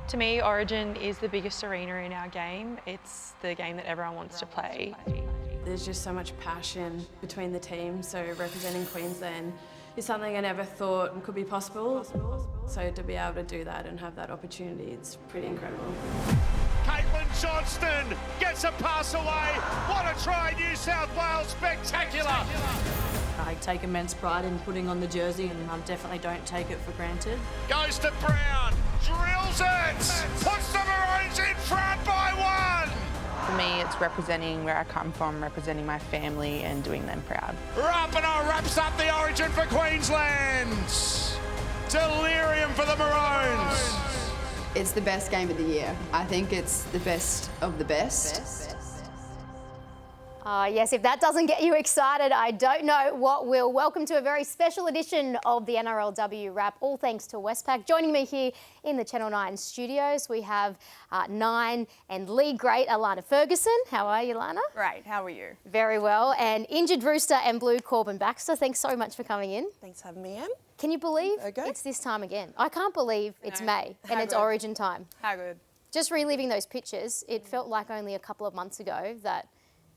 To me, Origin is the biggest arena in our game. It's the game that everyone wants to play. There's just so much passion between the teams, so representing Queensland is something I never thought could be possible. So to be able to do that and have that opportunity, it's pretty incredible. Caitlin Johnston gets a pass away. What a try, New South Wales, spectacular. I take immense pride in putting on the jersey and I definitely don't take it for granted. Goes to Brown, drills it, puts the Maroons in front by one. For me, it's representing where I come from, representing my family and doing them proud. Rapinoe wraps up the Origin for Queensland. Delirium for the Maroons. It's the best game of the year. I think it's the best of the best. Yes, if that doesn't get you excited, I don't know what will. Welcome to a very special edition of the NRLW Wrap, all thanks to Westpac. Joining me here in the Channel 9 studios, we have Nine and league great Allana Ferguson. How are you, Allana? Great, how are you? Very well. And injured Rooster and Blue Corban Baxter, thanks so much for coming in. Thanks for having me in. Can you believe it's this time again? I can't believe it's May and it's Origin time. How good. Just reliving those pictures, it felt like only a couple of months ago that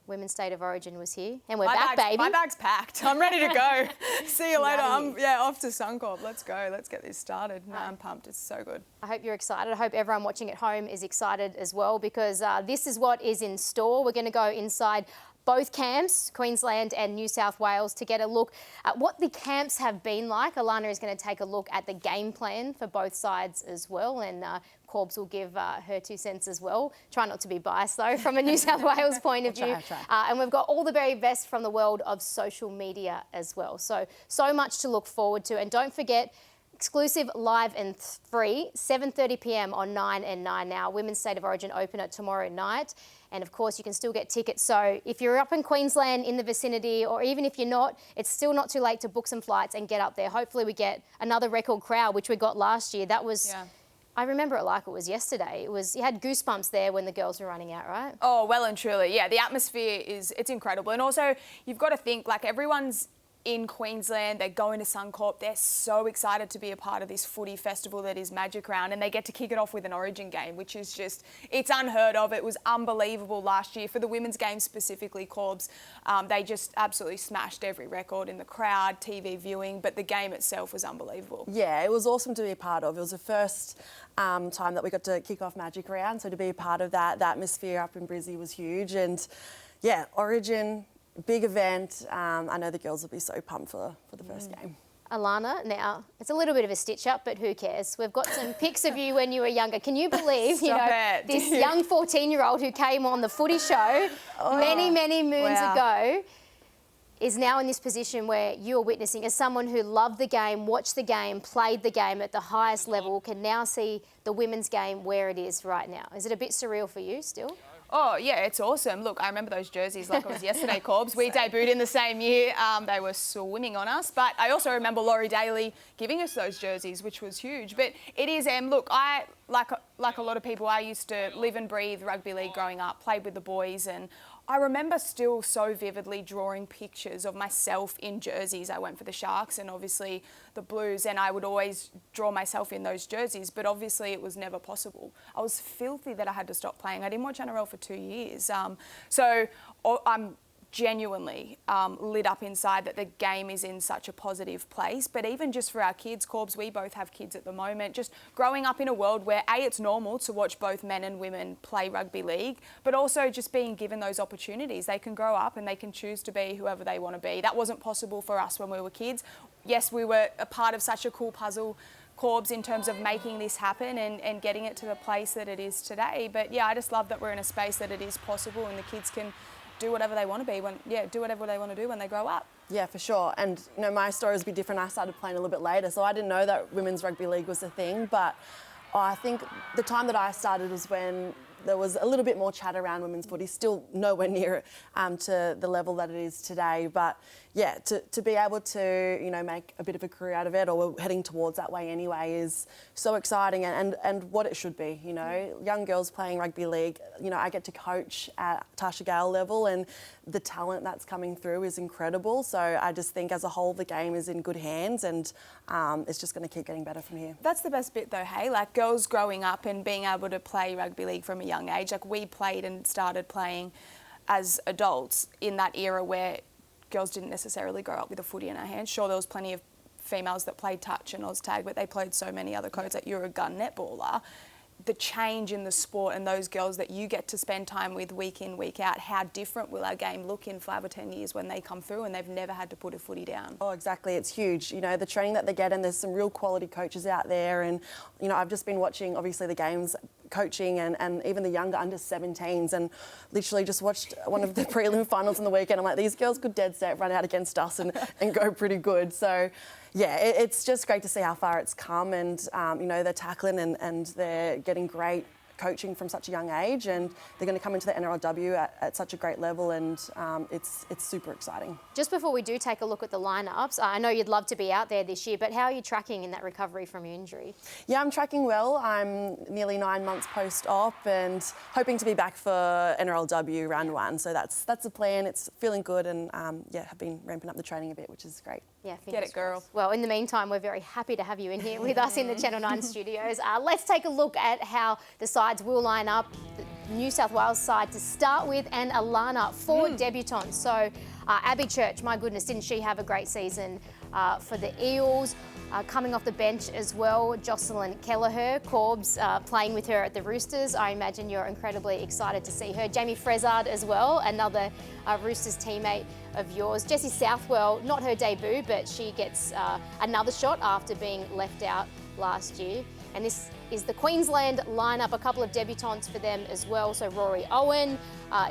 Women's State of Origin was here, and we're back, baby. My bag's packed. I'm ready to go. See you later. I'm off to Suncorp. Let's go. Let's get this started. No, I'm pumped. It's so good. I hope you're excited. I hope everyone watching at home is excited as well, because this is what is in store. We're going to go inside both camps, Queensland and New South Wales, to get a look at what the camps have been like. Allana is going to take a look at the game plan for both sides as well, and Corbs will give her 2 cents as well. Try not to be biased though from a New South Wales point of view. And we've got all the very best from the world of social media as well. So much to look forward to. And don't forget, exclusive, live and free, 7:30 p.m. on 9 and 9 Now. Women's State of Origin opener tomorrow night. And of course, you can still get tickets. So if you're up in Queensland in the vicinity, or even if you're not, it's still not too late to book some flights and get up there. Hopefully we get another record crowd, which we got last year. That was... Yeah. I remember it like it was yesterday. You had goosebumps there when the girls were running out, right? Oh, well and truly. Yeah, the atmosphere it's incredible. And also, you've got to think, like, everyone's in Queensland, they're going to Suncorp, they're so excited to be a part of this footy festival that is Magic Round, and they get to kick it off with an Origin game, which is just, it's unheard of. It was unbelievable last year. For the women's game specifically, Corbs, they just absolutely smashed every record in the crowd, TV viewing, but the game itself was unbelievable. Yeah, it was awesome to be a part of. It was the first time that we got to kick off Magic Round, so to be a part of that, the atmosphere up in Brizzy was huge, and yeah, Origin, big event. I know the girls will be so pumped for the first game. Allana, now, it's a little bit of a stitch-up, but who cares? We've got some pics of you when you were younger. Can you believe, this young 14-year-old who came on the footy show many moons ago is now in this position where you're witnessing, as someone who loved the game, watched the game, played the game at the highest level, can now see the women's game where it is right now. Is it a bit surreal for you still? Oh, yeah, it's awesome. Look, I remember those jerseys like it was yesterday, Corbs. We debuted in the same year. They were swimming on us. But I also remember Laurie Daly giving us those jerseys, which was huge. But it is, look, I, like a lot of people, I used to live and breathe rugby league growing up, played with the boys, and I remember still so vividly drawing pictures of myself in jerseys. I went for the Sharks and obviously the Blues, and I would always draw myself in those jerseys, but obviously it was never possible. I was filthy that I had to stop playing. I didn't watch NRL for 2 years. So I'm genuinely lit up inside that the game is in such a positive place. But even just for our kids, Corbs, we both have kids at the moment, just growing up in a world where it's normal to watch both men and women play rugby league, but also just being given those opportunities. They can grow up and they can choose to be whoever they want to be. That wasn't possible for us when we were kids. Yes, we were a part of such a cool puzzle, Corbs, in terms of making this happen and getting it to the place that it is today. But yeah, I just love that we're in a space that it is possible and the kids can do whatever they want to be do whatever they want to do when they grow up. Yeah, for sure. And my story was a bit different. I started playing a little bit later, so I didn't know that women's rugby league was a thing. But I think the time that I started was when there was a little bit more chat around women's footy, still nowhere near to the level that it is today. But yeah, to be able to, you know, make a bit of a career out of it, or we're heading towards that way anyway, is so exciting and what it should be, you know. Young girls playing rugby league, you know, I get to coach at Tasha Gale level, and the talent that's coming through is incredible. So I just think as a whole the game is in good hands, and it's just going to keep getting better from here. That's the best bit though, hey? Like girls growing up and being able to play rugby league from a young age. Like we played and started playing as adults in that era where girls didn't necessarily grow up with a footy in our hands. Sure, there was plenty of females that played touch and Oztag, but they played so many other codes that you're a gun netballer. The change in the sport and those girls that you get to spend time with week in, week out, how different will our game look in 5 or 10 years when they come through and they've never had to put a footy down? Oh, exactly. It's huge. You know, the training that they get, and there's some real quality coaches out there. And, you know, I've just been watching, obviously, the games, coaching and even the younger under 17s, and literally just watched one of the prelim finals on the weekend. I'm like, these girls could dead set run out against us and go pretty good. So, yeah, it's just great to see how far it's come, and, you know, they're tackling and they're getting great coaching from such a young age, and they're going to come into the NRLW at such a great level, and it's super exciting. Just before we do take a look at the lineups, I know you'd love to be out there this year, but how are you tracking in that recovery from your injury? Yeah, I'm tracking well. I'm nearly 9 months post-op and hoping to be back for NRLW round 1. So that's the plan. It's feeling good, and yeah, have been ramping up the training a bit, which is great. Yeah, get it, girl. Well, in the meantime, we're very happy to have you in here with us in the Channel 9 studios. Let's take a look at how the sides will line up. The New South Wales side to start with, and Allana, 4 debutants. So Abby Church, my goodness, didn't she have a great season for the Eels? Coming off the bench as well, Jocelyn Kelleher, Corbs playing with her at the Roosters. I imagine you're incredibly excited to see her. Jamie Frezard as well, another Roosters teammate of yours. Jessie Southwell, not her debut, but she gets another shot after being left out last year. And this is the Queensland lineup, a couple of debutants for them as well. So Rory Owen,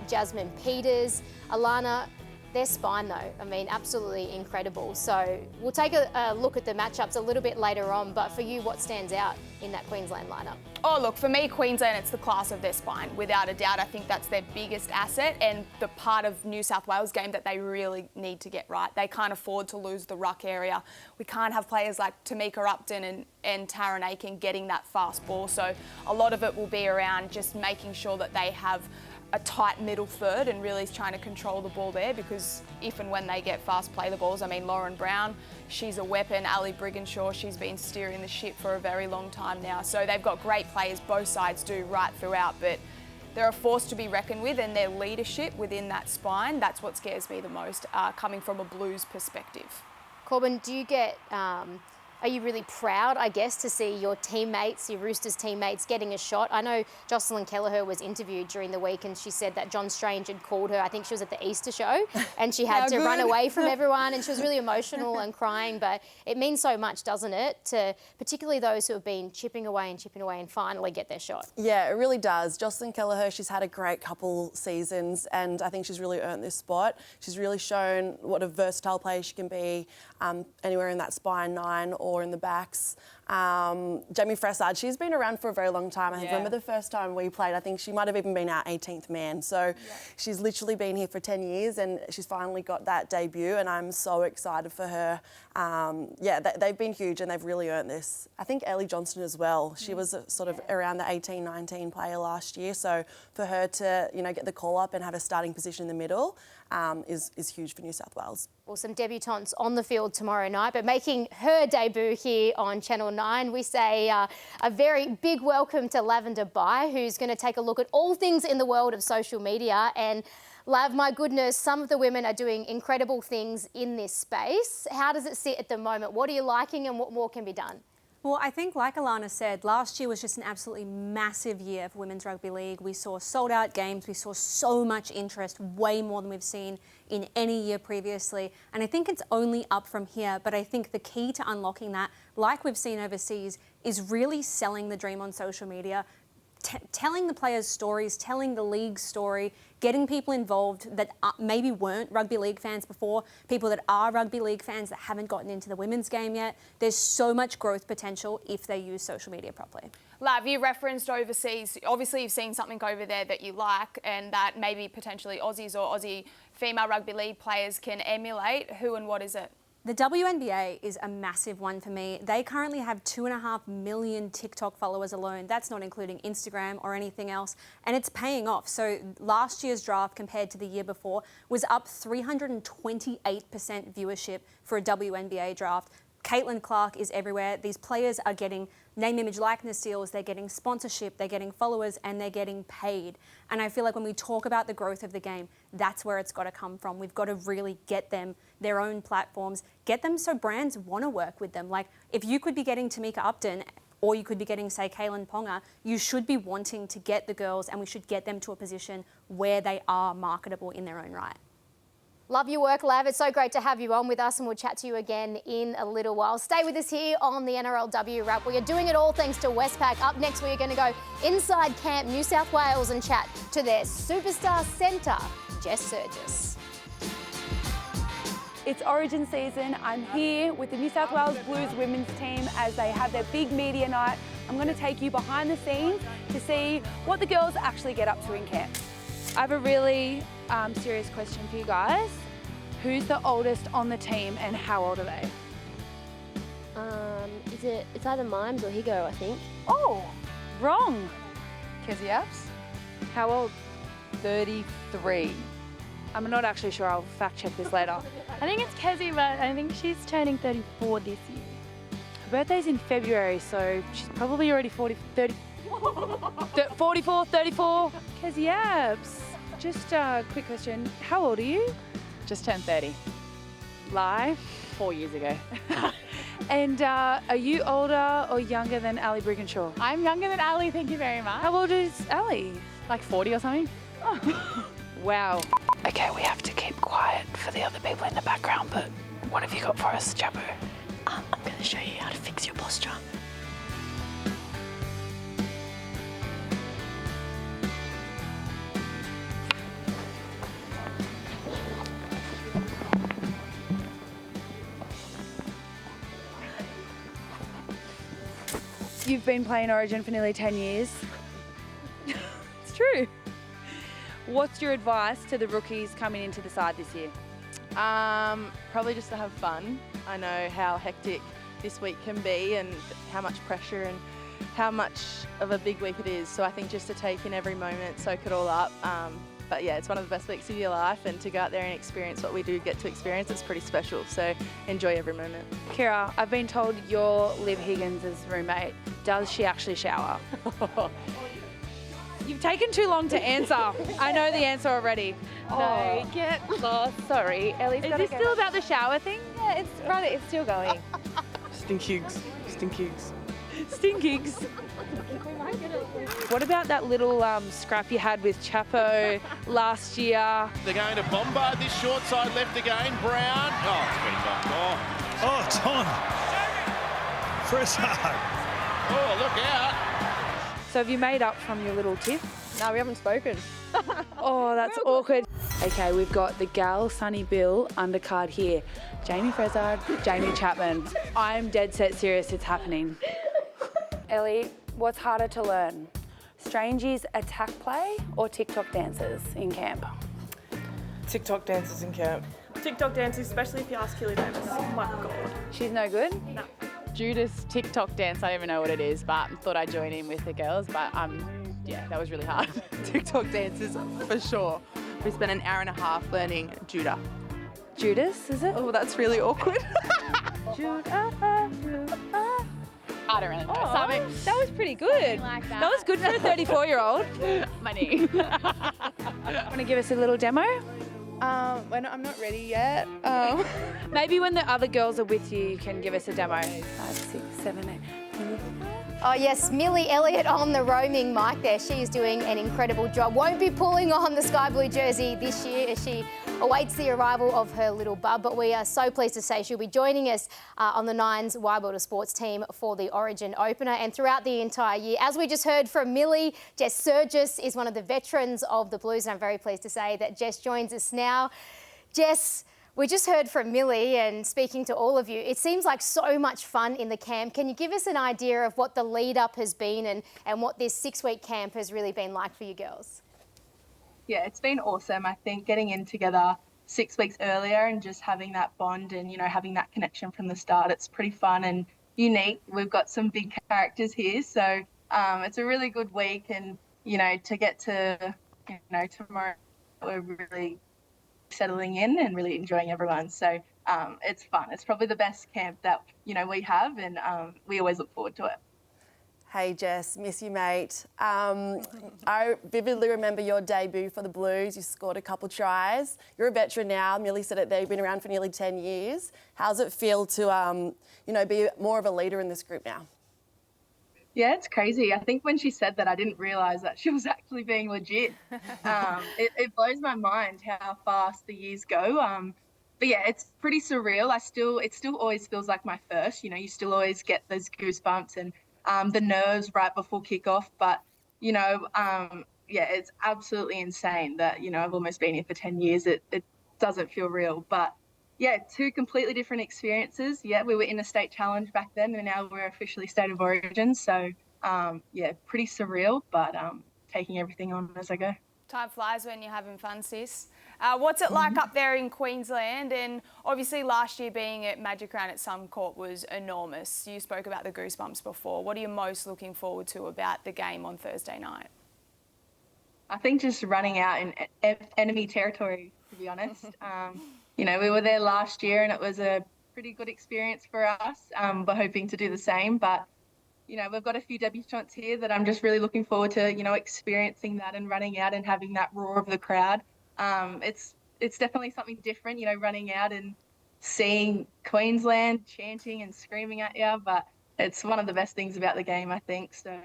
Jasmine Peters, Allana. Their spine though, I mean, absolutely incredible. So we'll take a look at the matchups a little bit later on, but for you, what stands out in that Queensland lineup? Oh, look, for me, Queensland, it's the class of their spine. Without a doubt, I think that's their biggest asset and the part of New South Wales game that they really need to get right. They can't afford to lose the ruck area. We can't have players like Tamika Upton and Taryn Aiken getting that fast ball. So a lot of it will be around just making sure that they have a tight middle third and really trying to control the ball there, because if and when they get fast play the balls, I mean, Lauren Brown, she's a weapon. Ali Brigginshaw, she's been steering the ship for a very long time now. So they've got great players, both sides do, right throughout, but they're a force to be reckoned with, and their leadership within that spine, that's what scares me the most, coming from a Blues perspective. Corban, do you get... Are you really proud, I guess, to see your teammates, your Roosters teammates, getting a shot? I know Jocelyn Kelleher was interviewed during the week and she said that John Strange had called her, I think she was at the Easter show, and she had to run away from everyone, and she was really emotional and crying, but it means so much, doesn't it, to particularly those who have been chipping away and finally get their shot? Yeah, it really does. Jocelyn Kelleher, she's had a great couple seasons, and I think she's really earned this spot. She's really shown what a versatile player she can be, anywhere in that spine 9 or in the backs. Jamie Frezard, she's been around for a very long time. I remember the first time we played, I think she might have even been our 18th man. So she's literally been here for 10 years and she's finally got that debut, and I'm so excited for her. They've been huge and they've really earned this. I think Ellie Johnston as well. She was sort of around the 18-19 player last year. So for her to, you know, get the call up and have a starting position in the middle is huge for New South Wales. Well, some debutantes on the field tomorrow night, but making her debut here on Channel 9, we say a very big welcome to Lavender Bai, who's going to take a look at all things in the world of social media. And Lav, my goodness, some of the women are doing incredible things in this space. How does it sit at the moment? What are you liking and what more can be done? Well, I think, like Allana said, last year was just an absolutely massive year for Women's Rugby League. We saw sold-out games. We saw so much interest, way more than we've seen in any year previously. And I think it's only up from here. But I think the key to unlocking that, like we've seen overseas, is really selling the dream on social media, telling the players' stories, telling the league's story, getting people involved that maybe weren't rugby league fans before, people that are rugby league fans that haven't gotten into the women's game yet. There's so much growth potential if they use social media properly. Lav, you referenced overseas. Obviously, you've seen something over there that you like and that maybe potentially Aussies or Aussie female rugby league players can emulate. Who and what is it? The WNBA is a massive one for me. They currently have 2.5 million TikTok followers alone. That's not including Instagram or anything else. And it's paying off. So last year's draft compared to the year before was up 328% viewership for a WNBA draft. Caitlin Clark is everywhere. These players are getting name, image, likeness deals, they're getting sponsorship, they're getting followers, and they're getting paid. And I feel like when we talk about the growth of the game, that's where it's got to come from. We've got to really get them their own platforms, get them so brands want to work with them. Like, if you could be getting Tamika Upton, or you could be getting, say, Kaylin Ponga, you should be wanting to get the girls, and we should get them to a position where they are marketable in their own right. Love your work, Lav. It's so great to have you on with us, and we'll chat to you again in a little while. Stay with us here on the NRLW Wrap. We are doing it all thanks to Westpac. Up next, we are going to go inside Camp New South Wales and chat to their superstar centre, Jess Sergis. It's Origin season. I'm here with the New South Wales Blues women's team as they have their big media night. I'm going to take you behind the scenes to see what the girls actually get up to in camp. I have a really serious question for you guys. Who's the oldest on the team and how old are they? It's either Mimes or Higo, I think. Oh, wrong. Kezzy Apps? How old? 33. I'm not actually sure. I'll fact check this later. I think it's Kezzy, but I think she's turning 34 this year. Her birthday's in February, so she's probably already 44, 34. Kezzy Apps. Just a quick question. How old are you? Just turned 30. Lie. 4 years ago. And are you older or younger than Ali Brigginshaw? I'm younger than Ali, thank you very much. How old is Ali? Like 40 or something. Oh. Wow. Okay, we have to keep quiet for the other people in the background, but what have you got for us, Chapo? I'm going to show you how to fix your posture. You've been playing Origin for nearly 10 years. It's true. What's your advice to the rookies coming into the side this year? Probably just to have fun. I know how hectic this week can be and how much pressure and how much of a big week it is. So I think just to take in every moment, soak it all up. But yeah, it's one of the best weeks of your life, and to go out there and experience what we do get to experience, it's pretty special. So enjoy every moment. Kira, I've been told you're Liv Higgins' roommate. Does she actually shower? You've taken too long to answer. I know the answer already. No, get lost. Sorry, Ellie's Is this still about the shower thing? Yeah, it's still going. Stinkigs. Stinkigs. What about that little scrap you had with Chapo last year? They're going to bombard this short side left again. Brown. Oh, it's been done. Oh, it's on. Freshard. Oh, look out. So have you made up from your little tip? No, we haven't spoken. Oh, that's awkward. Okay, we've got the Gal Sunny Bill undercard here. Jamie Frezard, Jaime Chapman. I'm dead set serious, it's happening. Ellie, what's harder to learn? Strangies attack play or TikTok dances in camp? TikTok dances in camp. TikTok dances, especially if you ask Keely Davis. Oh my God. She's no good? No. Judas TikTok dance, I don't even know what it is, but thought I'd join in with the girls, but yeah, that was really hard. TikTok dances for sure. We spent an hour and a half learning Judah. Judas, is it? Oh, that's really awkward. Judah. I don't really know. Something. That was pretty good. Like That was good for a 34-year-old. My knee. Want to give us a little demo? I'm not ready yet. Maybe when the other girls are with you, you can give us a demo. 5, 6, 7, 8. Oh yes, Millie Elliott on the roaming mic there. She is doing an incredible job. Won't be pulling on the sky blue jersey this year as she awaits the arrival of her little bub, but we are so pleased to say she'll be joining us on the Nines Wide World of Sports team for the Origin opener and throughout the entire year. As we just heard from Millie, Jess Sergis is one of the veterans of the Blues, and I'm very pleased to say that Jess joins us now. Jess, We just heard from Millie, and speaking to all of you, it seems like so much fun in the camp. Can you give us an idea of what the lead up has been and what this 6-week camp has really been like for you girls? Yeah, it's been awesome. I think getting in together 6 weeks earlier and just having that bond and, having that connection from the start, it's pretty fun and unique. We've got some big characters here, so it's a really good week, and, to get to, tomorrow, we're really settling in and really enjoying everyone. So it's fun. It's probably the best camp that, we have, and we always look forward to it. Hey Jess, miss you, mate. I vividly remember your debut for the Blues. You scored a couple tries. You're a veteran now. Millie said it there. You've been around for nearly 10 years. How's it feel to, be more of a leader in this group now? Yeah, it's crazy. I think when she said that, I didn't realise that she was actually being legit. It blows my mind how fast the years go. But yeah, it's pretty surreal. It still always feels like my first. You still always get those goosebumps and the nerves right before kickoff. But, it's absolutely insane that, I've almost been here for 10 years. It doesn't feel real. But, yeah, 2 completely different experiences. Yeah, we were in a state challenge back then, and now we're officially state of origin. So, pretty surreal, but taking everything on as I go. Time flies when you're having fun, sis. What's it like up there in Queensland? And obviously last year being at Magic Round at Suncorp was enormous. You spoke about the goosebumps before. What are you most looking forward to about the game on Thursday night? I think just running out in enemy territory, to be honest. We were there last year and it was a pretty good experience for us. We're hoping to do the same, but we've got a few debutants here that I'm just really looking forward to, experiencing that and running out and having that roar of the crowd. It's definitely something different, running out and seeing Queensland chanting and screaming at you, but it's one of the best things about the game, I think. So,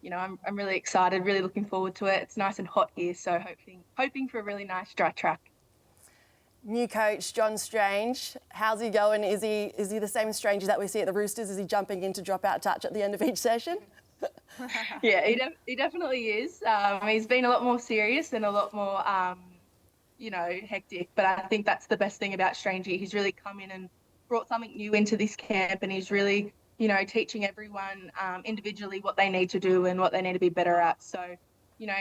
I'm really excited, really looking forward to it. It's nice and hot here, so hoping for a really nice dry track. New coach, John Strange. How's he going? Is he the same Stranger that we see at the Roosters? Is he jumping in to drop out touch at the end of each session? Yeah, he definitely is. He's been a lot more serious and a lot more, hectic. But I think that's the best thing about Strangey. He's really come in and brought something new into this camp, and he's really, teaching everyone individually what they need to do and what they need to be better at. So,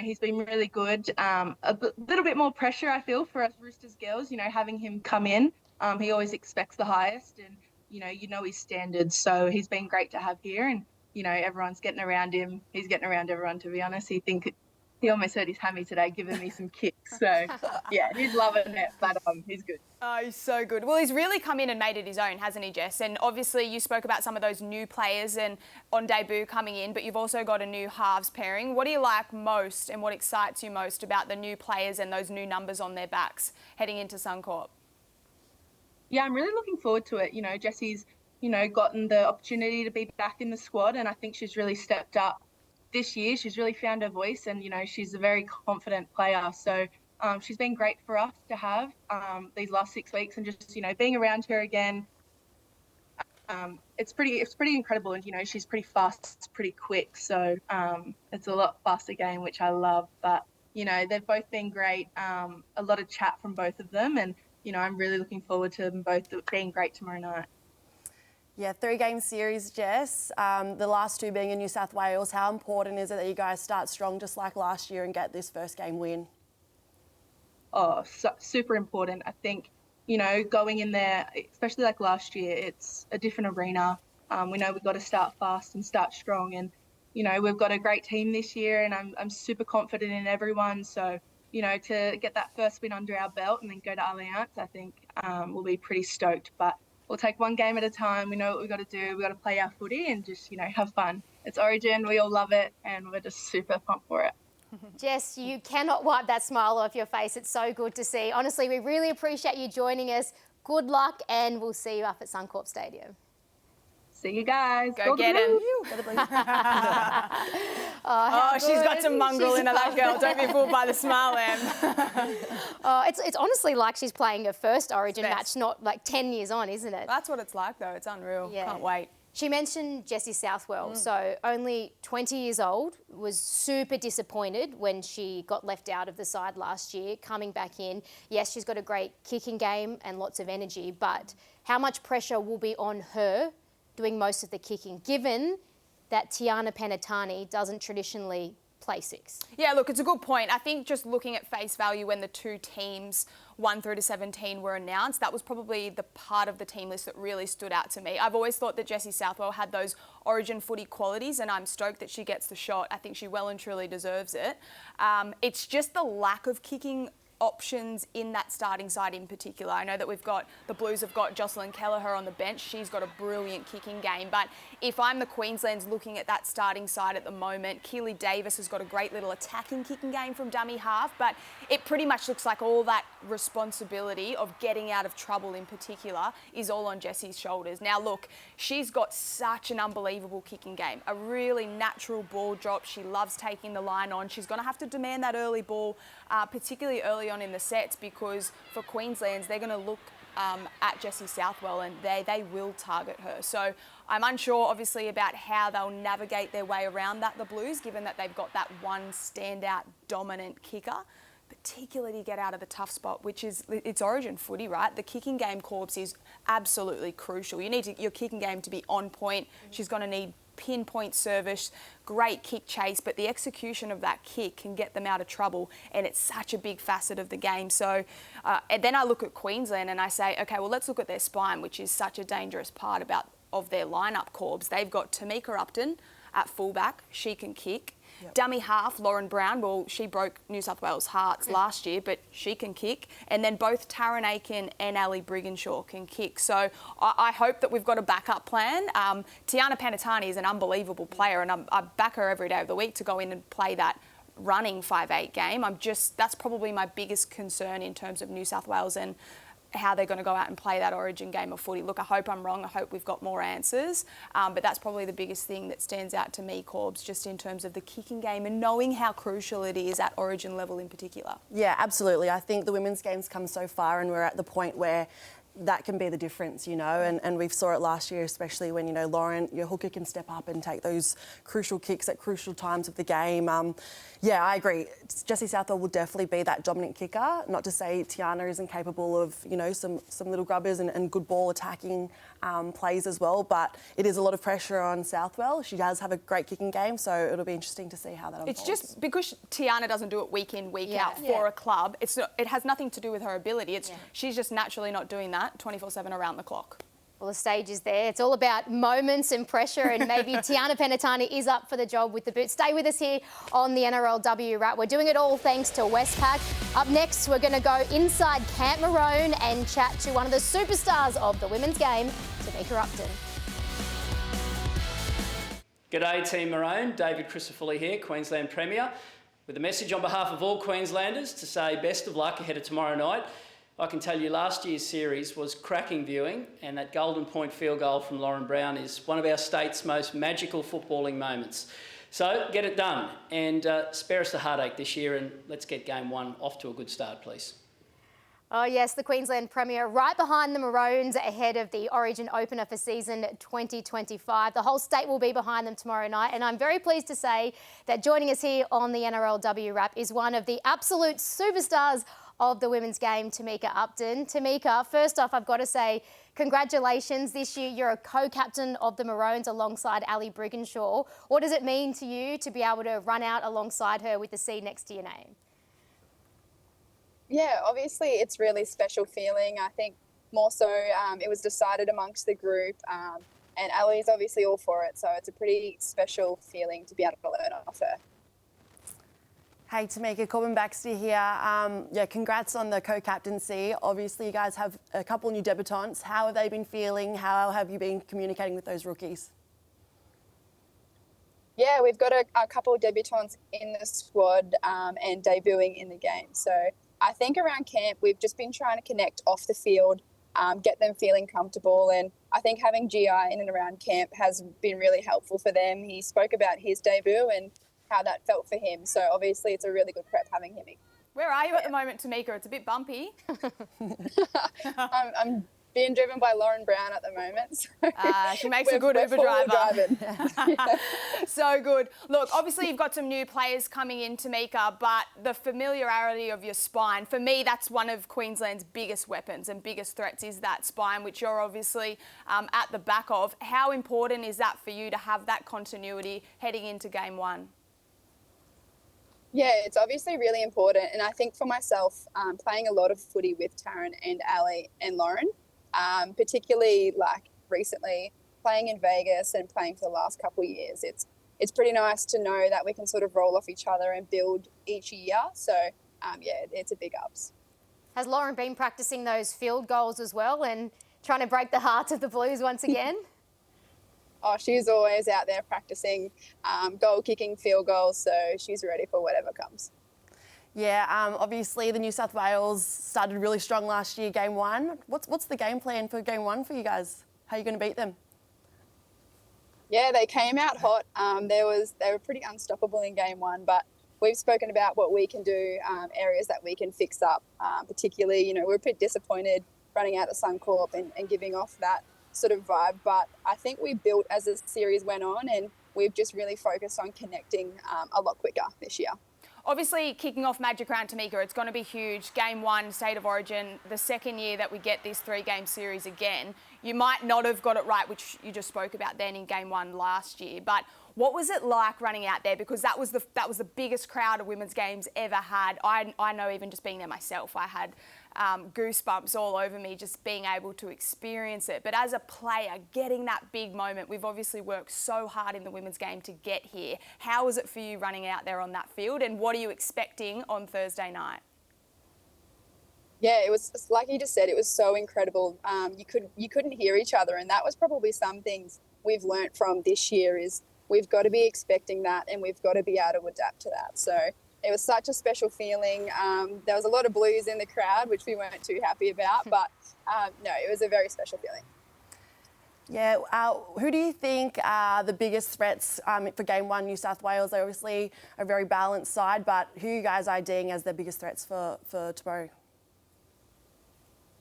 he's been really good. A little bit more pressure, I feel, for us Roosters girls, having him come in. He always expects the highest and, his standards. So he's been great to have here, and, everyone's getting around him. He's getting around everyone, to be honest. He almost hurt his hammy today, giving me some kicks. So, yeah, he's loving it, but he's good. Oh, he's so good. Well, he's really come in and made it his own, hasn't he, Jess? And obviously you spoke about some of those new players and on debut coming in, but you've also got a new halves pairing. What do you like most and what excites you most about the new players and those new numbers on their backs heading into Suncorp? Yeah, I'm really looking forward to it. Jessie's, gotten the opportunity to be back in the squad, and I think she's really stepped up this year. She's really found her voice, and, she's a very confident player. So she's been great for us to have these last 6 weeks, and just, being around her again. It's pretty incredible, and, she's pretty fast, it's pretty quick. So it's a lot faster game, which I love. But, they've both been great. A lot of chat from both of them, and, I'm really looking forward to them both being great tomorrow night. Yeah, 3-game series, Jess. The last 2 being in New South Wales. How important is it that you guys start strong just like last year and get this first game win? Oh, super important. I think, going in there, especially like last year, it's a different arena. We know we've got to start fast and start strong. And, we've got a great team this year, and I'm super confident in everyone. So, to get that first win under our belt and then go to Allianz, I think we'll be pretty stoked. But we'll take one game at a time. We know what we've got to do. We've got to play our footy and just, have fun. It's Origin. We all love it, and we're just super pumped for it. Jess, you cannot wipe that smile off your face. It's so good to see. Honestly, we really appreciate you joining us. Good luck, and we'll see you up at Suncorp Stadium. See you guys. Go get him. She's got some mongrel in her, that girl. Don't be fooled by the smile, Em. It's honestly like she's playing her first Origin match, not like 10 years on, isn't it? That's what it's like, though. It's unreal. Yeah. Can't wait. She mentioned Jessie Southwell, so only 20 years old, was super disappointed when she got left out of the side last year, coming back in. Yes, she's got a great kicking game and lots of energy, but how much pressure will be on her doing most of the kicking, given that Tiana Penatani doesn't traditionally play 6? Yeah, look, it's a good point. I think just looking at face value when the two teams 1 through to 17 were announced, that was probably the part of the team list that really stood out to me. I've always thought that Jessie Southwell had those Origin footy qualities, and I'm stoked that she gets the shot. I think she well and truly deserves it. It's just the lack of kicking options in that starting side in particular. I know that the Blues have got Jocelyn Kelleher on the bench. She's got a brilliant kicking game. But if I'm the Queenslands looking at that starting side at the moment, Keely Davis has got a great little attacking kicking game from dummy half, but it pretty much looks like all that responsibility of getting out of trouble in particular is all on Jessie's shoulders. Now look, she's got such an unbelievable kicking game, a really natural ball drop. She loves taking the line on. She's going to have to demand that early ball, particularly early on in the sets, because for Queensland's, they're going to look at Jessie Southwell and they will target her. So I'm unsure, obviously, about how they'll navigate their way around that, the Blues, given that they've got that one standout dominant kicker, particularly to get out of the tough spot, which is, it's Origin footy, right? The kicking game, Corbs, is absolutely crucial. You need your kicking game to be on point. She's going to need pinpoint service, great kick chase, but the execution of that kick can get them out of trouble, and it's such a big facet of the game. So and then I look at Queensland and I say, okay, well, let's look at their spine, which is such a dangerous part of their lineup, Corbs. They've got Tamika Upton at fullback. She can kick. Yep. Dummy half, Lauren Brown, well, she broke New South Wales' hearts last year, but she can kick. And then both Taryn Aiken and Ali Brigginshaw can kick. So I hope that we've got a backup plan. Tiana Penatani is an unbelievable player, and I back her every day of the week to go in and play that running 5'8" game. That's probably my biggest concern in terms of New South Wales and how they're going to go out and play that Origin game of footy. Look, I hope I'm wrong. I hope we've got more answers. But that's probably the biggest thing that stands out to me, Corbs, just in terms of the kicking game and knowing how crucial it is at Origin level in particular. Yeah, absolutely. I think the women's game's come so far and we're at the point where that can be the difference, you know, and we saw it last year, especially when, you know, Lauren, your hooker, can step up and take those crucial kicks at crucial times of the game. Yeah, I agree. Jessie Southwell will definitely be that dominant kicker. Not to say Tiana isn't capable of, you know, some little grubbers and good ball attacking plays as well, but it is a lot of pressure on Southwell. She does have a great kicking game, so it'll be interesting to see how that unfolds. It's just because Tiana doesn't do it week in, week out for a club, it has nothing to do with her ability. She's just naturally not doing that 24/7 around the clock. Well, the stage is there. It's all about moments and pressure, and maybe Tiana Penatani is up for the job with the boot. Stay with us here on the NRLW Wrap. We're doing it all thanks to Westpac. Up next, we're going to go inside Camp Maroon and chat to one of the superstars of the women's game, Tamika Upton. G'day Team Maroon, David Crisafulli here, Queensland Premier, with a message on behalf of all Queenslanders to say best of luck ahead of tomorrow night. I can tell you last year's series was cracking viewing, and that golden point field goal from Lauren Brown is one of our state's most magical footballing moments. So get it done and spare us the heartache this year, and let's get game one off to a good start, please. Oh yes, the Queensland Premier right behind the Maroons ahead of the Origin opener for season 2025. The whole state will be behind them tomorrow night, and I'm very pleased to say that joining us here on the NRLW Wrap is one of the absolute superstars of the women's game, Tamika Upton. Tamika, first off, I've got to say congratulations. This year you're a co-captain of the Maroons alongside Ali Brigginshaw. What does it mean to you to be able to run out alongside her with the C next to your name? Yeah, obviously it's really special feeling. I think more so it was decided amongst the group and Ali's obviously all for it. So it's a pretty special feeling to be able to learn off her. Hey Tamika, Corban Baxter here. Yeah, congrats on the co-captaincy. Obviously you guys have a couple new debutants. How have they been feeling? How have you been communicating with those rookies? Yeah, we've got a couple of debutants in the squad and debuting in the game. So I think around camp, we've just been trying to connect off the field, get them feeling comfortable. And I think having GI in and around camp has been really helpful for them. He spoke about his debut and how that felt for him. So obviously it's a really good prep having him. Where are you at the moment, Tamika? It's a bit bumpy. I'm being driven by Lauren Brown at the moment. So she makes a good Uber driver. Yeah. So good. Look, obviously you've got some new players coming in, Tamika, but the familiarity of your spine, for me, that's one of Queensland's biggest weapons and biggest threats is that spine, which you're obviously at the back of. How important is that for you to have that continuity heading into game one? Yeah, it's obviously really important. And I think for myself, playing a lot of footy with Taryn and Ali and Lauren, particularly like recently playing in Vegas and playing for the last couple of years, it's pretty nice to know that we can sort of roll off each other and build each year. So, yeah, it's a big ups. Has Lauren been practicing those field goals as well and trying to break the hearts of the Blues once again? Oh, she's always out there practicing goal kicking, field goals, so she's ready for whatever comes. Yeah, obviously the New South Wales started really strong last year, game one. What's the game plan for game one for you guys? How are you going to beat them? Yeah, they came out hot. They were pretty unstoppable in game one, but we've spoken about what we can do, areas that we can fix up. Particularly, we were a bit disappointed running out of Suncorp and giving off that sort of vibe, but I think we built as the series went on and we've just really focused on connecting a lot quicker this year. Obviously, kicking off Magic Round, Tamika, it's going to be huge. Game one, State of Origin, the second year that we get this 3-game series again. You might not have got it right, which you just spoke about then in game one last year, but what was it like running out there? Because that was the biggest crowd of women's games ever had. I know even just being there myself, I had goosebumps all over me just being able to experience it. But as a player, getting that big moment, we've obviously worked so hard in the women's game to get here. How was it for you running out there on that field, and what are you expecting on Thursday night? Yeah, it was like you just said, it was so incredible. You couldn't hear each other, and that was probably some things we've learnt from this year is we've got to be expecting that and we've got to be able to adapt to that. So it was such a special feeling. There was a lot of Blues in the crowd, which we weren't too happy about, but no, it was a very special feeling. Yeah, who do you think are the biggest threats for game one, New South Wales? They're obviously a very balanced side, but who are you guys IDing as their biggest threats for tomorrow?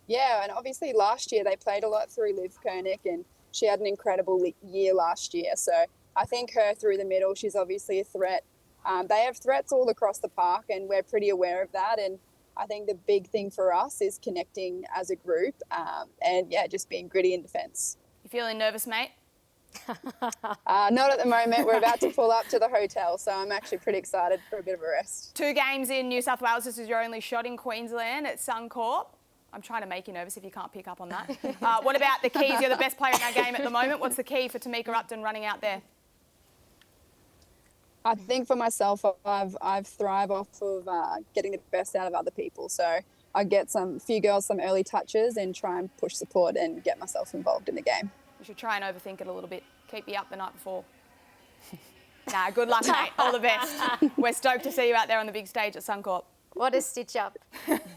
Yeah, and obviously last year they played a lot through Liv Koenig and she had an incredible year last year. So I think her through the middle, she's obviously a threat. They have threats all across the park and we're pretty aware of that. And I think the big thing for us is connecting as a group and, yeah, just being gritty in defence. You feeling nervous, mate? Not at the moment. We're about to pull up to the hotel, so I'm actually pretty excited for a bit of a rest. 2 games in New South Wales. This is your only shot in Queensland at Suncorp. I'm trying to make you nervous if you can't pick up on that. What about the keys? You're the best player in our game at the moment. What's the key for Tamika Upton running out there? I think for myself, I've thrive off of getting the best out of other people. So I get few girls some early touches and try and push support and get myself involved in the game. You should try and overthink it a little bit. Keep you up the night before. Nah, good luck, mate. All the best. We're stoked to see you out there on the big stage at Suncorp. What a stitch up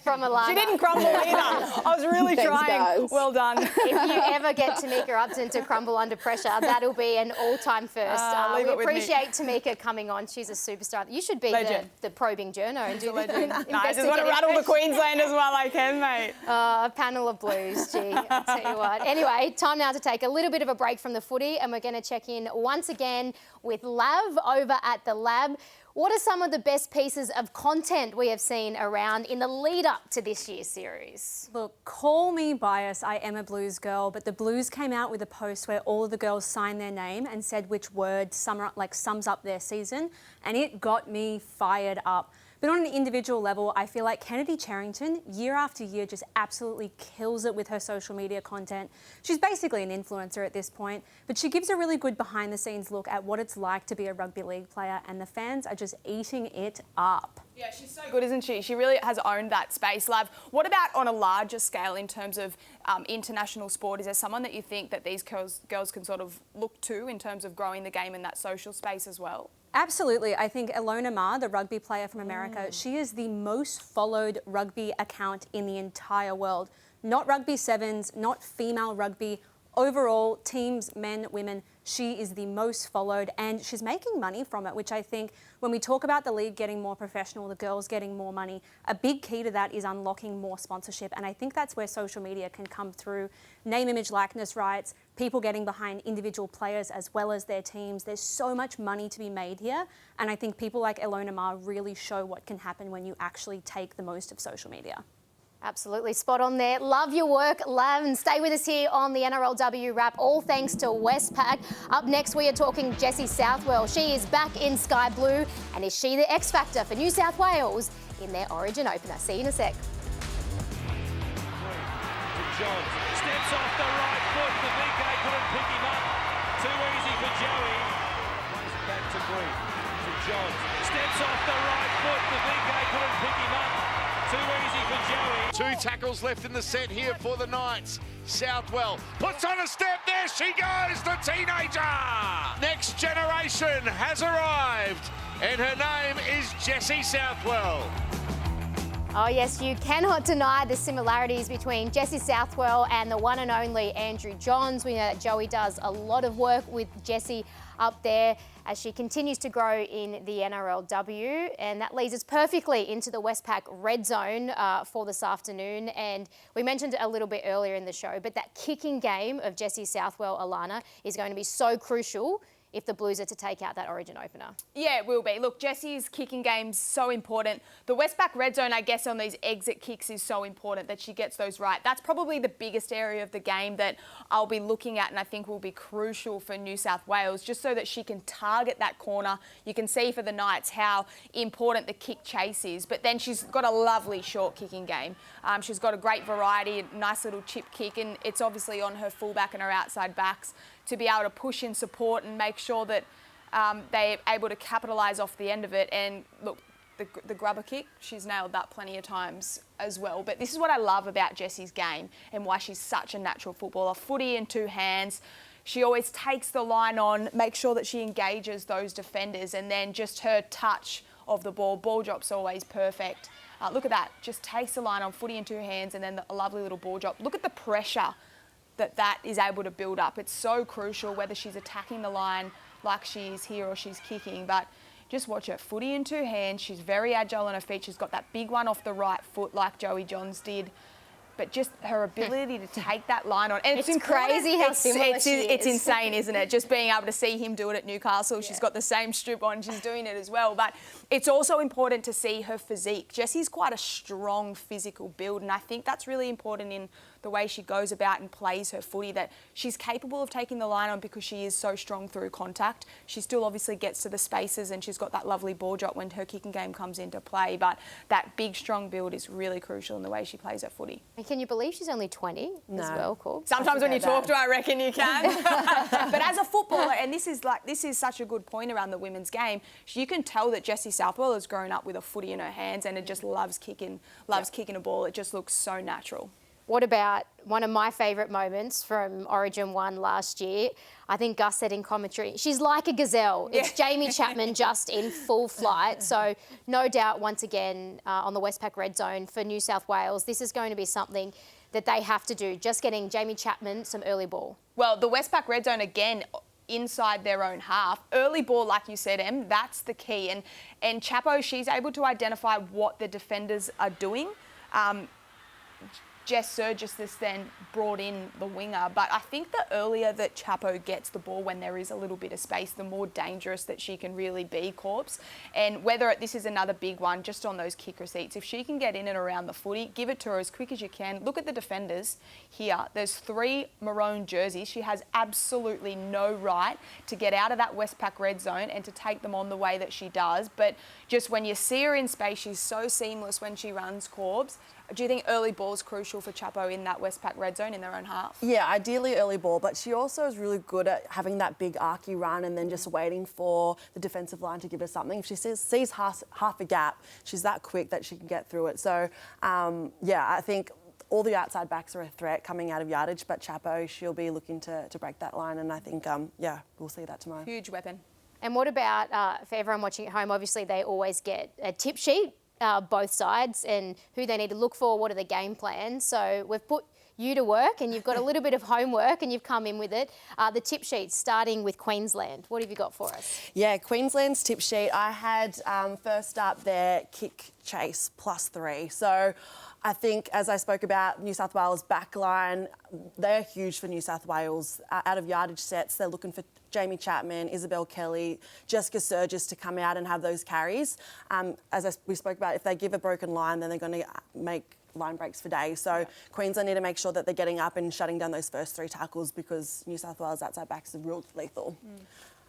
from Allana. She didn't crumble either. I was really trying. Guys. Well done. If you ever get Tamika Upton to crumble under pressure, that'll be an all-time first. We appreciate Tamika coming on. She's a superstar. You should be the probing journo and do the I just want to rattle the Queenslanders while I can, mate. A panel of Blues, gee, I'll tell you what. Anyway, time now to take a little bit of a break from the footy, and we're going to check in once again with Lav over at the Lab. What are some of the best pieces of content we have seen around in the lead up to this year's series? Look, call me biased, I am a Blues girl, but the Blues came out with a post where all of the girls signed their name and said which word sums up their season, and it got me fired up. But on an individual level, I feel like Kennedy Charrington, year after year, just absolutely kills it with her social media content. She's basically an influencer at this point, but she gives a really good behind-the-scenes look at what it's like to be a rugby league player, and the fans are just eating it up. Yeah, she's so good, isn't she? She really has owned that space, Lav. What about on a larger scale in terms of international sport? Is there someone that you think that these girls can sort of look to in terms of growing the game in that social space as well? Absolutely. I think Allana Corban, the rugby player from America, she is the most followed rugby account in the entire world. Not rugby sevens, not female rugby, overall, teams, men, women. she is the most followed and she's making money from it, which I think when we talk about the league getting more professional, the girls getting more money, a big key to that is unlocking more sponsorship. And I think that's where social media can come through. Name, image, likeness rights, people getting behind individual players as well as their teams. There's so much money to be made here. And I think people like Allana Ma really show what can happen when you actually take the most of social media. Absolutely spot on there. Love your work, love, and stay with us here on the NRLW Wrap, all thanks to Westpac. Up next, we are talking Jessie Southwell. She is back in Sky Blue, and is she the X Factor for New South Wales in their Origin opener? See you in a sec. Johns steps off the right foot. The big guy couldn't pick him up. Too easy for Joey. Plays it back to Green. To Johns. Steps off the right foot. The big guy couldn't pick him up. Too easy for Joey. 2 tackles left in the set here for the Knights. Southwell puts on a step. There she goes, the teenager. Next generation has arrived, and her name is Jessie Southwell. Oh yes, you cannot deny the similarities between Jessie Southwell and the one and only Andrew Johns. We know that Joey does a lot of work with Jessie up there as she continues to grow in the NRLW, and that leads us perfectly into the Westpac Red Zone for this afternoon. And we mentioned it a little bit earlier in the show, but that kicking game of Jessie Southwell, Allana, is going to be so crucial if the Blues are to take out that Origin opener. Yeah, it will be. Look, Jessie's kicking game's so important. The Westpac Red Zone, I guess, on these exit kicks is so important that she gets those right. That's probably the biggest area of the game that I'll be looking at and I think will be crucial for New South Wales, just so that she can target that corner. You can see for the Knights how important the kick chase is, but then she's got a lovely short kicking game. She's got a great variety, a nice little chip kick, and it's obviously on her fullback and her outside backs to be able to push in support and make sure that they're able to capitalise off the end of it. And look, the grubber kick, she's nailed that plenty of times as well. But this is what I love about Jessie's game and why she's such a natural footballer. Footy in 2 hands. She always takes the line on, makes sure that she engages those defenders, and then just her touch of the ball. Ball drop's always perfect. Look at that, just takes the line on, footy in 2 hands, and then a lovely little ball drop. Look at the pressure that is able to build up. It's so crucial whether she's attacking the line like she is here or she's kicking. But just watch her, footy in 2 hands. She's very agile on her feet. She's got that big one off the right foot like Joey Johns did. But just her ability to take that line on. And it's crazy how similar she is. It's insane, isn't it? Just being able to see him do it at Newcastle. She's got the same strip on. She's doing it as well. But it's also important to see her physique. Jessie's quite a strong physical build, and I think that's really important in the way she goes about and plays her footy, that she's capable of taking the line on because she is so strong through contact. She still obviously gets to the spaces and she's got that lovely ball drop when her kicking game comes into play, but that big, strong build is really crucial in the way she plays her footy. And can you believe she's only 20 as well, Corb? Sometimes when you talk to her, I reckon you can. But as a footballer, and this is such a good point around the women's game, you can tell that Jessie Southwell has grown up with a footy in her hands and it just loves kicking a ball. It just looks so natural. What about one of my favourite moments from Origin 1 last year? I think Gus said in commentary, she's like a gazelle. It's Jaime Chapman just in full flight. So no doubt, once again, on the Westpac Red Zone for New South Wales, this is going to be something that they have to do, just getting Jaime Chapman some early ball. Well, the Westpac Red Zone, again, inside their own half. Early ball, like you said, Em, that's the key. And Chapo, she's able to identify what the defenders are doing. Jess Sergis then brought in the winger, but I think the earlier that Chapo gets the ball when there is a little bit of space, the more dangerous that she can really be, Corpse. And whether this is another big one, just on those kick receipts, if she can get in and around the footy, give it to her as quick as you can. Look at the defenders here. There's 3 maroon jerseys. She has absolutely no right to get out of that Westpac Red Zone and to take them on the way that she does. But just when you see her in space, she's so seamless when she runs, Corbs. Do you think early ball is crucial for Chapo in that Westpac Red Zone in their own half? Yeah, ideally early ball, but she also is really good at having that big archy run and then just waiting for the defensive line to give her something. If she sees half a gap, she's that quick that she can get through it. So, yeah, I think all the outside backs are a threat coming out of yardage, but Chapo, she'll be looking to break that line, and I think, yeah, we'll see that tomorrow. Huge weapon. And what about, for everyone watching at home, obviously they always get a tip sheet, both sides, and who they need to look for, what are the game plans. So we've put you to work, and you've got a little bit of homework, and you've come in with it. The tip sheet, starting with Queensland. What have you got for us? Yeah, Queensland's tip sheet. I had first up their kick chase +3. So I think, as I spoke about, New South Wales backline, they're huge for New South Wales. Out of yardage sets, they're looking for Jaime Chapman, Isabel Kelly, Jess Sergis to come out and have those carries. We spoke about, if they give a broken line, then they're going to make line breaks for days. So Queensland need to make sure that they're getting up and shutting down those first 3 tackles, because New South Wales outside backs are real lethal.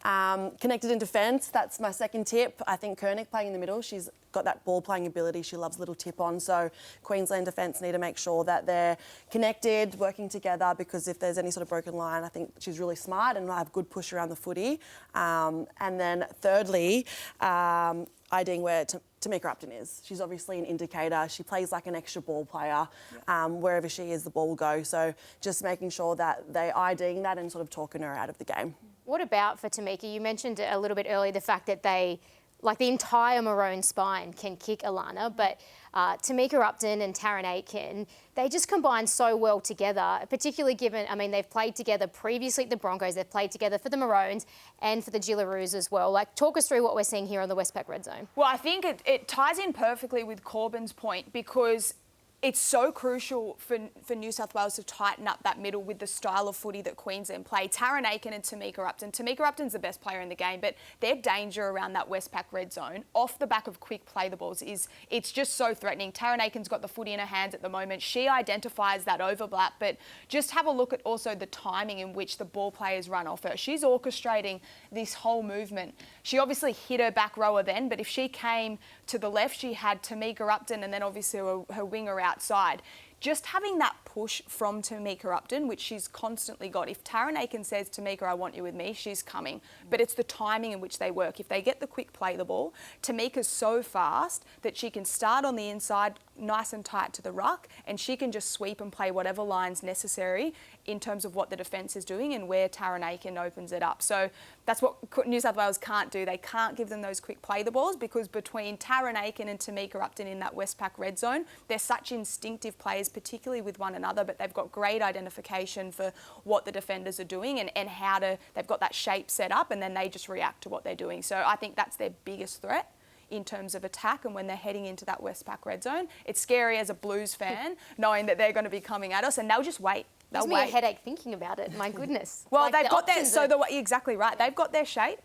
Connected in defence, that's my second tip. I think Koenig playing in the middle, she's got that ball playing ability. She loves little tip on. So Queensland defence need to make sure that they're connected, working together, because if there's any sort of broken line, I think she's really smart and will have good push around the footy. And then thirdly, IDing where Tamika Upton is. She's obviously an indicator. She plays like an extra ball player. Wherever she is, the ball will go. So just making sure that they're IDing that and sort of talking her out of the game. What about for Tamika? You mentioned a little bit earlier the fact that they, like the entire Maroon spine, can kick Allana, but Tamika Upton and Taryn Aitken, they just combine so well together, particularly given, I mean, they've played together previously at the Broncos, they've played together for the Maroons and for the Gillaroos as well. Like, talk us through what we're seeing here on the Westpac Red Zone. Well, I think it ties in perfectly with Corban's point, because it's so crucial for New South Wales to tighten up that middle with the style of footy that Queensland play. Taryn Aitken and Tamika Upton. Tamika Upton's the best player in the game, but their danger around that Westpac red zone, off the back of quick play the balls, it's just so threatening. Taryn Aitken's got the footy in her hands at the moment. She identifies that overlap, but just have a look at also the timing in which the ball players run off her. She's orchestrating this whole movement. She obviously hit her back rower then, but if she came to the left, she had Tamika Upton and then obviously her winger outside. Just having that push from Tamika Upton, which she's constantly got. If Taryn Aitken says, Tamika, I want you with me, she's coming. But it's the timing in which they work. If they get the quick play the ball, Tamika's so fast that she can start on the inside, nice and tight to the ruck, and she can just sweep and play whatever line's necessary in terms of what the defence is doing and where Taryn Aitken opens it up. So that's what New South Wales can't do. They can't give them those quick play the balls, because between Taryn Aitken and Tamika Upton in that Westpac red zone, they're such instinctive players, particularly with one another, but they've got great identification for what the defenders are doing and how to, they've got that shape set up, and then they just react to what they're doing. So I think that's their biggest threat in terms of attack, and when they're heading into that Westpac red zone. It's scary as a Blues fan knowing that they're going to be coming at us, and they'll just wait. They'll Gives me a headache thinking about it, my goodness. Well, like they've got their, exactly right. They've got their shape,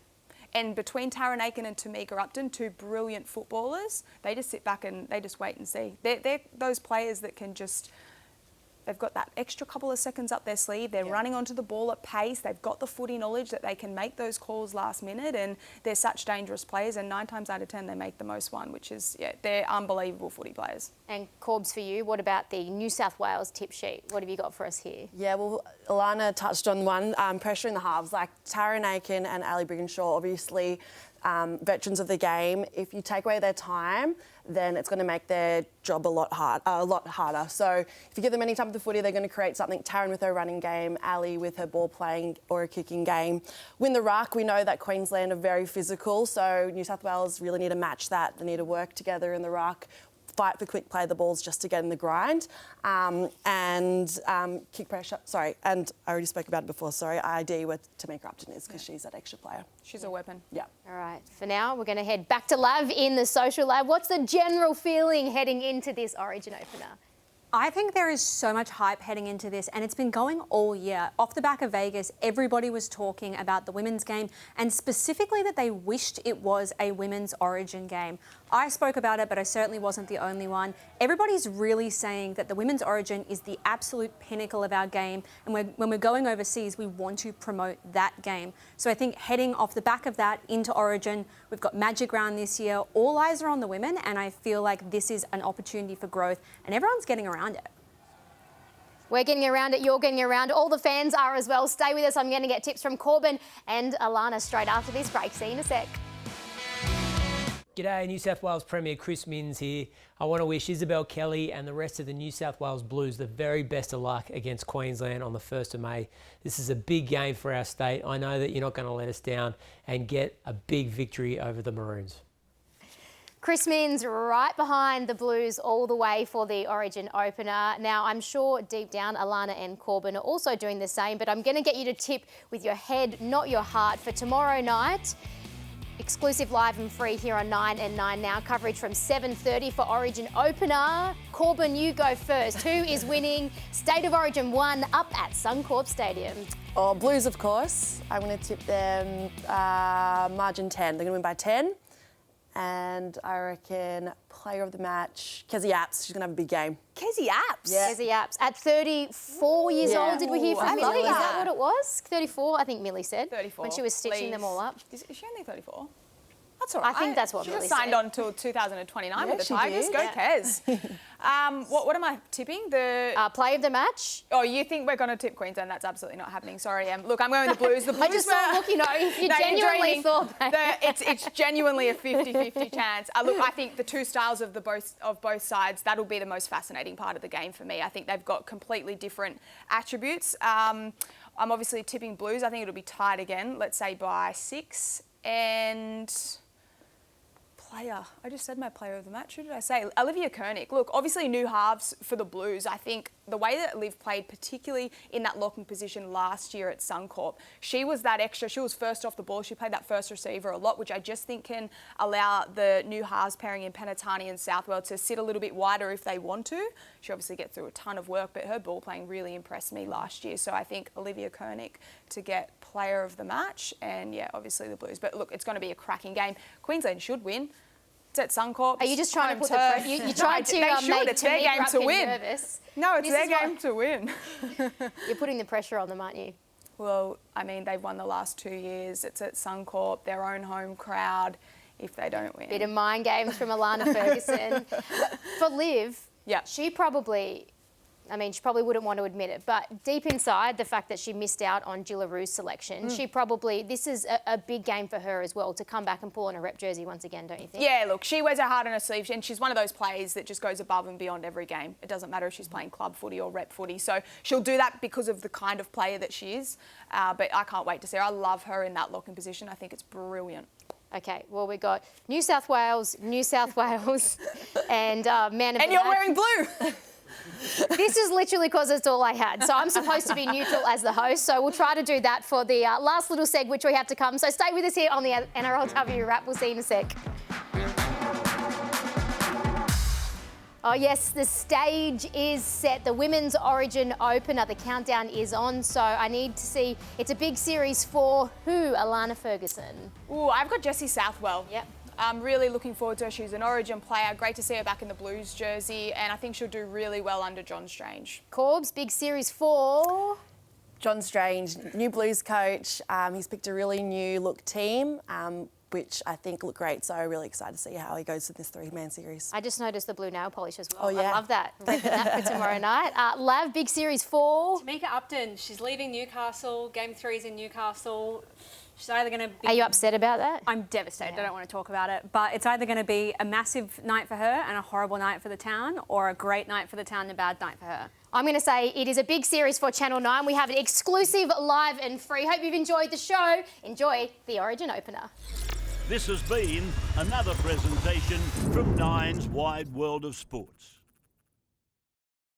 and between Taryn Aitken and Tamika Upton, 2 brilliant footballers, they just sit back and they just wait and see. They're those players that can just, they've got that extra couple of seconds up their sleeve. They're running onto the ball at pace. They've got the footy knowledge that they can make those calls last minute, and they're such dangerous players, and 9 times out of 10 they make the most one, which is, they're unbelievable footy players. And Corbs, for you, what about the New South Wales tip sheet? What have you got for us here? Yeah, well, Allana touched on one, pressure in the halves. Like Taryn Aitken and Ali Briginshaw, obviously veterans of the game. If you take away their time, then it's going to make their job a lot harder. So if you give them any time with the footy, they're going to create something. Taryn with her running game, Ali with her ball playing or a kicking game. Win the ruck, we know that Queensland are very physical, so New South Wales really need to match that. They need to work together in the ruck, fight for quick play the balls just to get in the grind, and kick pressure. Sorry, and I already spoke about it before. Sorry, ID where Tamika Upton is, because she's that extra player. She's a weapon. Yeah. All right, for now, we're going to head back to Lav in the social lab. What's the general feeling heading into this Origin opener? I think there is so much hype heading into this, and it's been going all year. Off the back of Vegas, everybody was talking about the women's game, and specifically that they wished it was a women's Origin game. I spoke about it, but I certainly wasn't the only one. Everybody's really saying that the women's Origin is the absolute pinnacle of our game, and when we're going overseas, we want to promote that game. So I think heading off the back of that into Origin, we've got Magic Round this year. All eyes are on the women, and I feel like this is an opportunity for growth, and everyone's getting around it. We're getting around it, you're getting around it, all the fans are as well. Stay with us, I'm going to get tips from Corban and Allana straight after this break. See you in a sec. G'day, New South Wales Premier Chris Minns here. I want to wish Isabel Kelly and the rest of the New South Wales Blues the very best of luck against Queensland on the 1st of May. This is a big game for our state. I know that you're not going to let us down and get a big victory over the Maroons. Chris Minns right behind the Blues all the way for the Origin opener. Now, I'm sure deep down Allana and Corban are also doing the same, but I'm going to get you to tip with your head, not your heart, for tomorrow night. Exclusive live and free here on 9 and 9 Now. Coverage from 7:30 for Origin opener. Corban, you go first. Who is winning State of Origin 1 up at Suncorp Stadium? Oh, Blues, of course. I'm going to tip them margin 10. They're going to win by 10. And I reckon player of the match, Kezzy Apps. She's going to have a big game. Kezzy Apps? Yeah. Kezzy Apps. At 34 years old, did we hear from Millie? Is that what it was? 34, I think Millie said. 34. When she was stitching them all up. Is she only 34? That's all right. I think that's what Millie said. She signed on till 2029 with the Tigers. Go Kez. What am I tipping? The play of the match. Oh, you think we're going to tip Queensland? That's absolutely not happening. Sorry, Em. Look, I'm going with the Blues. The Blues I just thought, look, you know, if you genuinely thought that. It's genuinely a 50-50 chance. Look, I think the two styles of both sides, that'll be the most fascinating part of the game for me. I think they've got completely different attributes. I'm obviously tipping Blues. I think it'll be tied again, let's say by 6. And player. I just said my player of the match. Who did I say? Olivia Koenig. Look, obviously new halves for the Blues. I think the way that Liv played, particularly in that locking position last year at Suncorp, she was that extra. She was first off the ball. She played that first receiver a lot, which I just think can allow the new halves pairing in Penatani and Southwell to sit a little bit wider if they want to. She obviously gets through a ton of work, but her ball playing really impressed me last year. So I think Olivia Koenig to get player of the match, and yeah, obviously the Blues. But look, it's going to be a cracking game. Queensland should win. It's at Suncorp. Are you just trying to put the pressure? You tried to make it's their game to win. Nervous. No, it's their game to win. You're putting the pressure on them, aren't you? Well, I mean, they've won the last 2 years. It's at Suncorp, their own home crowd. If they don't win, bit of mind games from Allana Ferguson. For Liv, she probably. I mean, she probably wouldn't want to admit it, but deep inside, the fact that she missed out on Gillaru's selection, she probably, this is a big game for her as well, to come back and pull on a rep jersey once again, don't you think? Yeah, look, she wears her heart on her sleeve, and she's one of those players that just goes above and beyond every game. It doesn't matter if she's playing club footy or rep footy, so she'll do that because of the kind of player that she is, but I can't wait to see her. I love her in that locking position. I think it's brilliant. Okay, well, we got New South Wales, and man of the match. And you're wearing blue. This is literally because it's all I had. So I'm supposed to be neutral as the host. So we'll try to do that for the last little seg, which we have to come. So stay with us here on the NRLW Wrap. We'll see you in a sec. Oh, yes, the stage is set. The Women's Origin opener. The countdown is on. So I need to see. It's a big series for who, Allana Ferguson? Ooh, I've got Jessie Southwell. Yep. I'm really looking forward to her. She's an Origin player. Great to see her back in the Blues jersey, and I think she'll do really well under John Strange. Corbs, big series for John Strange, new Blues coach. He's picked a really new look team, which I think look great. So I'm really excited to see how he goes with this 3-man series. I just noticed the blue nail polish as well. Oh, yeah. I love that. Repping that for tomorrow night. Lav, big series for Tamika Upton. She's leaving Newcastle. Game 3's in Newcastle. She's either going to be... Are you upset about that? I'm devastated. I don't want to talk about it. But it's either going to be a massive night for her and a horrible night for the town, or a great night for the town and a bad night for her. I'm going to say it is a big series for Channel 9. We have an exclusive live and free. Hope you've enjoyed the show. Enjoy the Origin opener. This has been another presentation from Nine's Wide World of Sports.